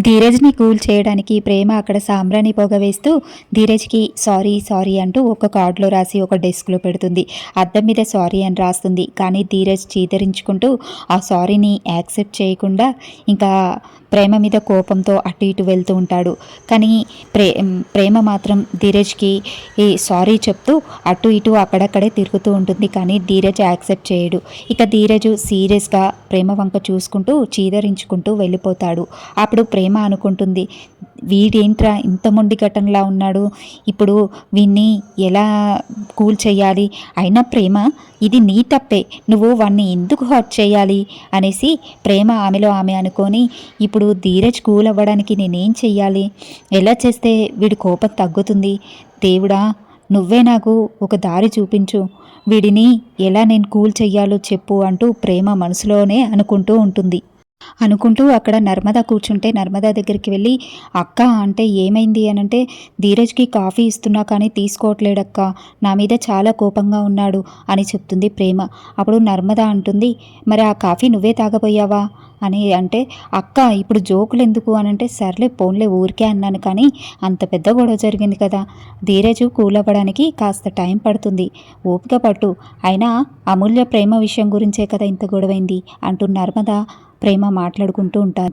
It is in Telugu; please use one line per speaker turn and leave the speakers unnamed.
ధీరజ్ని కూల్ చేయడానికి ప్రేమ అక్కడ సాంబ్రాణి పొగ వేస్తూ ధీరజ్కి సారీ సారీ అంటూ ఒక కార్డులో రాసి ఒక డెస్క్లో పెడుతుంది. అద్దం మీద సారీ అని రాస్తుంది. కానీ ధీరజ్ చీదరించుకుంటూ ఆ సారీని యాక్సెప్ట్ చేయకుండా ఇంకా ప్రేమ మీద కోపంతో అటు ఇటు వెళ్తూ ఉంటాడు. కానీ ప్రేమ మాత్రం ధీరజ్కి ఈ సారీ చెప్తూ అటు ఇటు అక్కడక్కడే తిరుగుతూ ఉంటుంది. కానీ ధీరజ్ యాక్సెప్ట్ చేయడు. ఇక ధీరజ్ సీరియస్గా ప్రేమ వంక చూసుకుంటూ చీదరించుకుంటూ వెళ్ళిపోతాడు. అప్పుడు ప్రేమ అనుకుంటుంది, వీడేంట్రా ఇంత మొండి ఘటనలా ఉన్నాడు, ఇప్పుడు వీణ్ణి ఎలా కూల్ చేయాలి? అయినా ప్రేమ, ఇది నీ తప్పే, నువ్వు వాణ్ణి ఎందుకు హర్ట్ చేయాలి అనేసి ప్రేమ ఆమెలో ఆమె అనుకొని, ఇప్పుడు ధీరజ్ కూల్ అవ్వడానికి నేనేం చెయ్యాలి? ఎలా చేస్తే వీడి కోపం తగ్గుతుంది? దేవుడా, నువ్వే నాకు ఒక దారి చూపించు, వీడిని ఎలా నేను కూల్ చెయ్యాలో చెప్పు అంటూ ప్రేమ మనసులోనే అనుకుంటూ ఉంటుంది. అనుకుంటూ అక్కడ నర్మద కూర్చుంటే నర్మద దగ్గరికి వెళ్ళి, అక్క అంటే ఏమైంది అనంటే, ధీరజ్కి కాఫీ ఇస్తున్నా కానీ తీసుకోవట్లేడక్క, నా మీద చాలా కోపంగా ఉన్నాడు అని చెప్తుంది ప్రేమ. అప్పుడు నర్మద అంటుంది, మరి ఆ కాఫీ నువ్వే తాగబోయావా అని అంటే, అక్క ఇప్పుడు జోకులు ఎందుకు అనంటే, సర్లే పోన్లే ఊరికే అన్నాను, కానీ అంత పెద్ద గొడవ జరిగింది కదా, ధీరజ్ కూల్ అవ్వడానికి కాస్త టైం పడుతుంది, ఓపిక పట్టు, అయినా అమూల్య ప్రేమ విషయం గురించే కదా ఇంత గొడవైంది అంటూ నర్మద ప్రేమ మాట్లాడుకుంటూ ఉంటారు.